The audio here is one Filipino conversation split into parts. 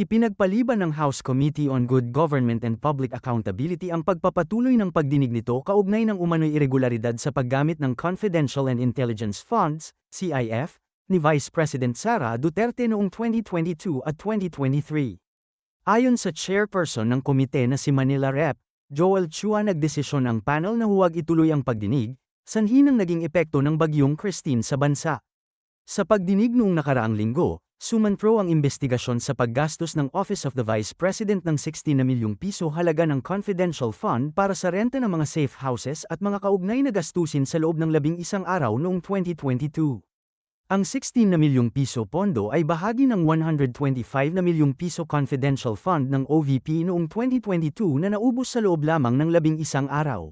Ipinagpaliban ng House Committee on Good Government and Public Accountability ang pagpapatuloy ng pagdinig nito kaugnay ng umano'y irregularidad sa paggamit ng Confidential and Intelligence Funds, CIF, ni Vice President Sara Duterte noong 2022 at 2023. Ayon sa chairperson ng komite na si Manila Rep. Joel Chua, nagdesisyon ang panel na huwag ituloy ang pagdinig, sanhi ng naging epekto ng Bagyong Christine sa bansa. Sa pagdinig noong nakaraang linggo, sumantro ang investigasyon sa paggastos ng Office of the Vice President ng 60 na milyong piso halaga ng confidential fund para sa renta ng mga safe houses at mga kaugnay na gastusin sa loob ng 11 araw noong 2022. Ang 16 na milyong piso pondo ay bahagi ng 125 na milyong piso confidential fund ng OVP noong 2022 na naubos sa loob lamang ng 11 araw.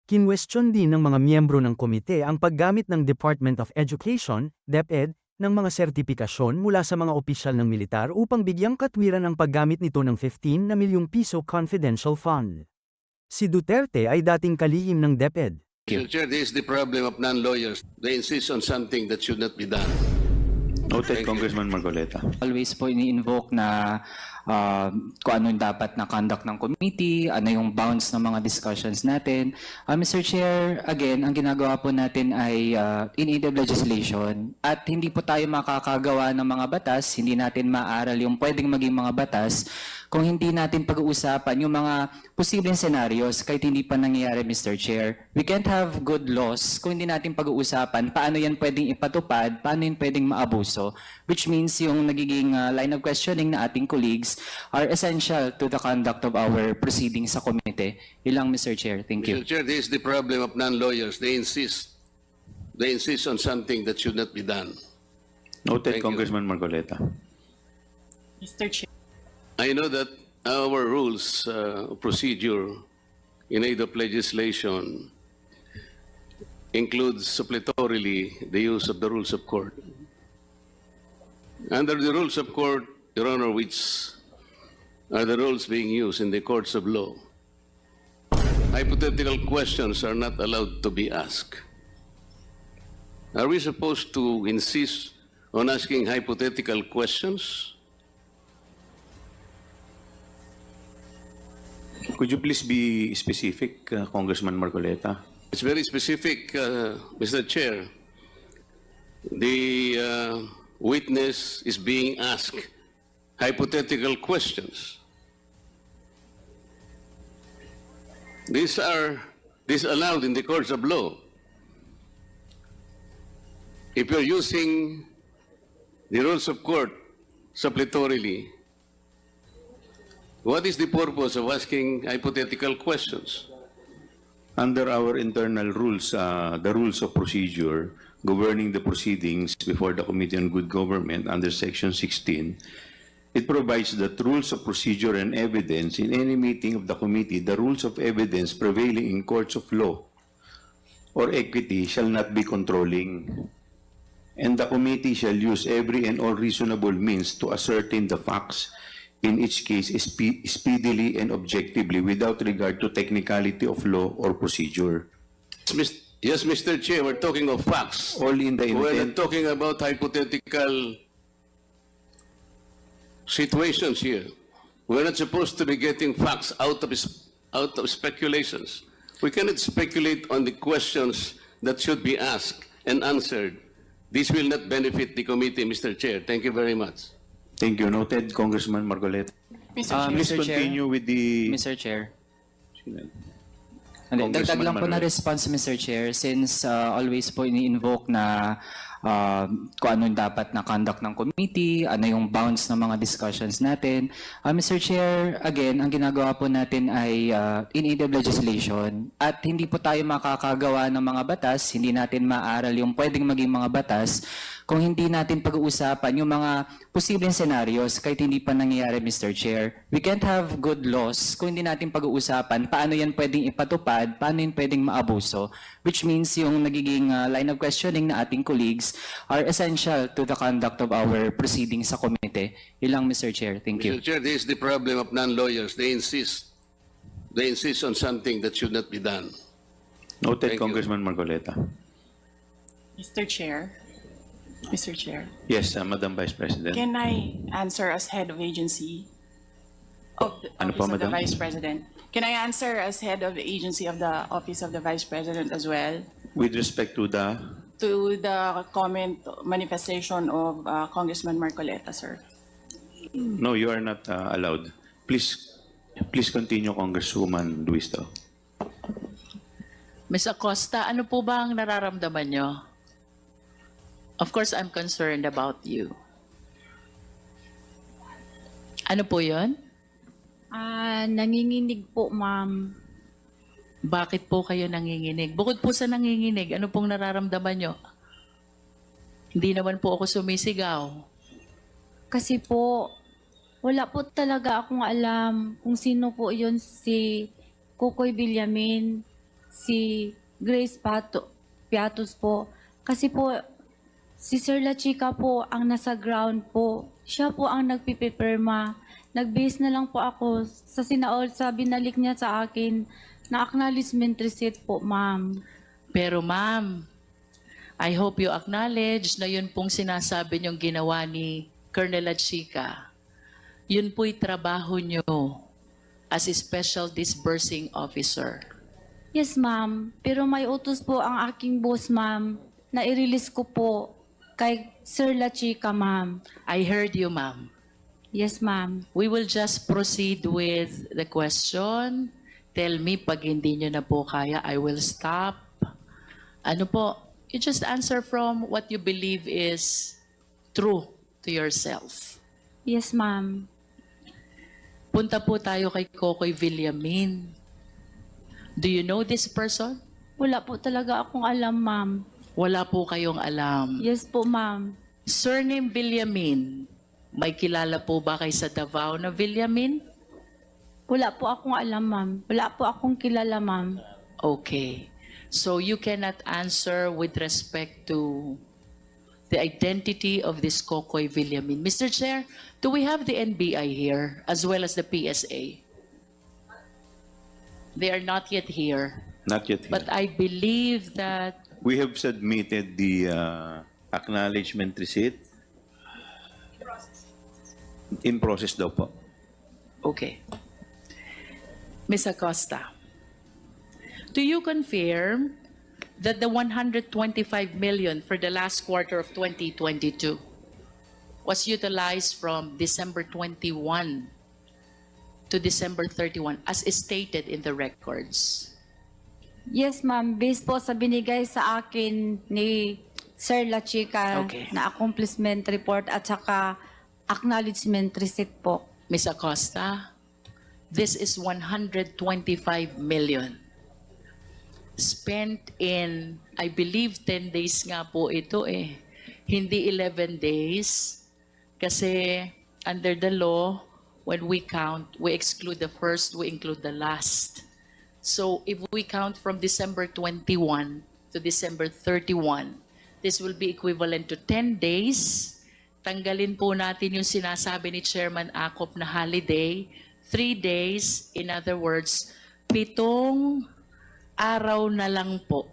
Kinwestiyon din ng mga miyembro ng komite ang paggamit ng Department of Education, DepEd, ng mga sertipikasyon mula sa mga opisyal ng militar upang bigyang katwiran ang paggamit nito ng 15 na milyong piso confidential fund. Si Duterte ay dating kalihim ng DepEd. Mr. Chair, this is the problem of non-lawyers. They insist on something that should not be done. Noted, Congressman Marcoleta. Always po ini-invoke na kung ano yung dapat na conduct ng committee, ano yung bounds ng mga discussions natin. Mr. Chair, again, ang ginagawa po natin ay in aid of legislation at hindi po tayo makakagawa ng mga batas, hindi natin maaral yung pwedeng maging mga batas kung hindi natin pag-uusapan yung mga posibleng scenarios kahit hindi pa nangyayari, Mr. Chair. We can't have good laws kung hindi natin pag-uusapan paano yan pwedeng ipatupad, paano yan pwedeng maabuso, which means yung nagiging line of questioning na ating colleagues are essential to the conduct of our proceedings sa komite. Ilang, Mr. Chair. Thank you. Mr. Chair, this is the problem of non-lawyers. They insist on something that should not be done. Noted, Thank you. Congressman Marcoleta. Mr. Chair. I know that our rules of procedure in aid of legislation includes suppletorily the use of the rules of court. Under the rules of court, Your Honor, which are the rules being used in the courts of law, hypothetical questions are not allowed to be asked. Are we supposed to insist on asking hypothetical questions? Could you please be specific, Congressman Marcoleta? It's very specific, Mr. Chair. The witness is being asked hypothetical questions. These are disallowed in the courts of law. If you're using the rules of court suppletorily, what is the purpose of asking hypothetical questions? Under our internal rules, the rules of procedure governing the proceedings before the Committee on Good Government under Section 16, it provides that rules of procedure and evidence in any meeting of the committee, the rules of evidence prevailing in courts of law or equity shall not be controlling, and the committee shall use every and all reasonable means to ascertain the facts in each case speedily and objectively without regard to technicality of law or procedure. Yes, Mr. Chair, we're talking of facts. Only in the We're intent. not talking about hypothetical situations here. We're not supposed to be getting facts out of speculations. We cannot speculate on the questions that should be asked and answered. This will not benefit the committee, Mr. Chair. Thank you very much. Thank you. Noted, Congressman Marcoleta. Mr. Chair. Please Mr. Chair. continue with the... Mr. Chair. Congressman Dagdag lang po na Manuel. response, Mr. Chair, since always po ini-invoke na kung ano yung dapat na conduct ng committee, ano yung bounds ng mga discussions natin. Mr. Chair, again, ang ginagawa po natin ay in aid of legislation at hindi po tayo makakagawa ng mga batas, hindi natin maaral yung pwedeng maging mga batas kung hindi natin pag-uusapan yung mga posibleng scenarios kahit hindi pa nangyayari, Mr. Chair. We can't have good laws kung hindi natin pag-uusapan paano yan pwedeng ipatupad, paano yan pwedeng maabuso, which means yung nagiging line of questioning na ating colleagues are essential to the conduct of our proceedings sa komite. Ilang, Mr. Chair. Thank you. Mr. Chair, this is the problem of non-lawyers. They insist on something that should not be done. Noted, Thank you. Congressman Marcoleta. Mr. Chair. Mr. Chair, Yes, Madam Vice President. can I answer as head of agency of the Ano Office po, of the Madam? Vice President? Can I answer as head of the agency of the Office of the Vice President as well? With respect to the, To the comment manifestation of Congressman Marcoleta, sir. no, you are not allowed. Please continue, Congresswoman Luisto. Ms. Acosta, ano po ba ang nararamdaman nyo? Of course, I'm concerned about you. Ano po yon? Nanginginig po, ma'am. Bakit po kayo nanginginig? Bukod po sa nanginginig, ano pong nararamdaman nyo? Hindi naman po ako sumisigaw. Kasi po, wala po talaga akong alam kung sino po yun si Kukoy Villamin, si Grace Piatos po. Kasi po, si Sir La Chica po ang nasa ground po. Siya po ang nagpipipirma. Nag-base na lang po ako sa binalik niya sa akin na acknowledgement receipt po, ma'am. Pero ma'am, I hope you acknowledge na yun pong sinasabi niyong ginawa ni Colonel Chica. Yun po'y trabaho niyo as a special disbursing officer. Yes, ma'am. Pero may utos po ang aking boss, ma'am, na i-release ko po kay Sir La Chica, ma'am. I heard you, ma'am. Yes, ma'am. We will just proceed with the question. Tell me pag hindi nyo na po kaya, I will stop. Ano po? You just answer from what you believe is true to yourself. Yes, ma'am. Punta po tayo kay Kokoy Villamin. Do you know this person? Wala po talaga akong alam, ma'am. Wala po kayong alam. Yes po, ma'am. Surname Villamin. May kilala po ba kay sa Davao na Villamin? Wala po akong alam, ma'am. Wala po akong kilala, ma'am. Okay. So you cannot answer with respect to the identity of this Kokoy Villamin. Mr. Chair, do we have the NBI here as well as the PSA? They are not yet here. Not yet here. But I believe that We have submitted the acknowledgement receipt. In process daw po. okay. Ms. Acosta, do you confirm that the 125 million for the last quarter of 2022 was utilized from December 21 to December 31 as stated in the records? Yes, ma'am. Based po sa binigay sa akin ni Sir La Chica Okay. na accomplishment report at saka acknowledgement receipt po. Ms. Acosta, this is 125 million spent in, I believe 10 days nga po ito eh. Hindi 11 days. Kasi under the law, when we count, we exclude the first, we include the last. So if we count from December 21 to December 31, this will be equivalent to 10 days. Tanggalin po natin yung sinasabi ni Chairman Acop na holiday, 3 days, in other words, 7 araw na lang po.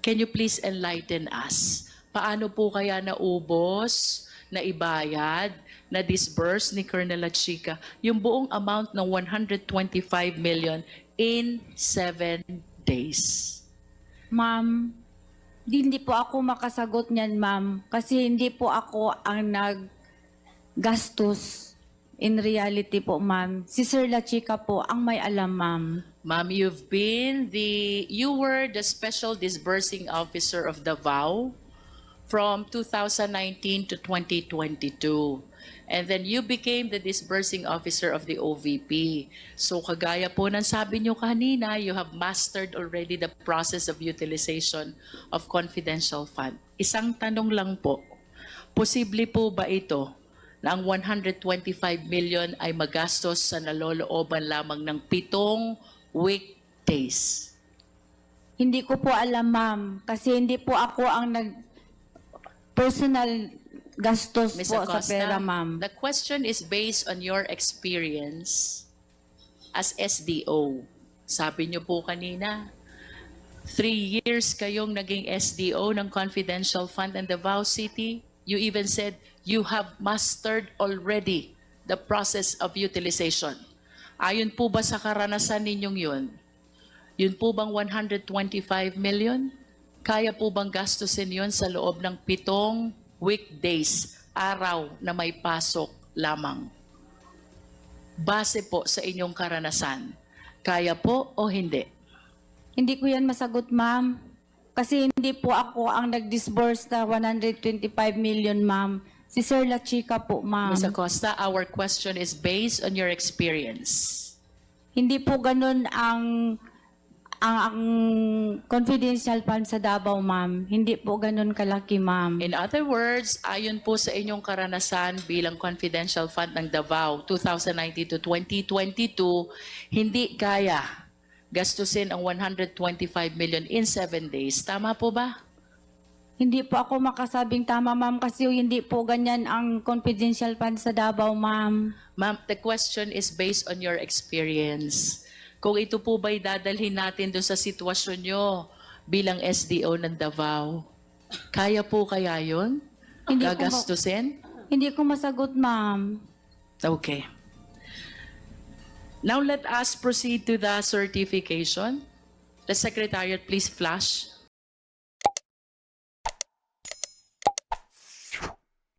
Can you please enlighten us? Paano po kaya naubos, naibayad, na-disburse ni Colonel Chica yung buong amount ng 125 million in 7 days? Ma'am, hindi po ako makasagot niyan, ma'am. Kasi hindi po ako ang naggastos. In reality po, ma'am. Si Sir La Chica po ang may alam, ma'am. Ma'am, you were the special disbursing officer of Davao from 2019 to 2022. And then you became the disbursing officer of the OVP. So kagaya po ng sabi nyo kanina, you have mastered already the process of utilization of confidential fund. Isang tanong lang po, posible po ba ito na ang 125 million ay magastos sa nalolooban lamang ng 7 weekdays? Hindi ko po alam, ma'am. Kasi hindi po ako ang personal gastos Ms. po sa Acosta, pera, ma'am. the question is based on your experience as SDO. Sabi niyo po kanina, 3 years kayong naging SDO ng Confidential Fund and Davao City. You even said you have mastered already the process of utilization. Ayon po ba sa karanasan ninyong yun po bang 125 million? Kaya po bang gastusin yun sa loob ng 7 weekdays, araw na may pasok lamang? Base po sa inyong karanasan, kaya po o hindi? Hindi ko yan masagot, ma'am. Kasi hindi po ako ang nag-disburse na 125 million, ma'am. Si Sir La Chica po, ma'am. Ms. Acosta, our question is based on your experience. Hindi po ganun ang confidential fund sa Davao, ma'am. Hindi po ganun kalaki, ma'am. In other words, ayon po sa inyong karanasan bilang Confidential Fund ng Davao 2019 to 2022, hindi kaya gastusin ang 125 million in 7 days. Tama po ba? Hindi po ako makasabing tama, ma'am, kasi hindi po ganyan ang confidential fund sa Davao, ma'am. Ma'am, the question is based on your experience. Kung ito po ba'y dadalhin natin doon sa sitwasyon nyo bilang SDO ng Davao, kaya po kaya yun? Hindi po Gagastusin? Hindi ko masagot, ma'am. Okay. Now let us proceed to the certification. The Secretariat, please flash.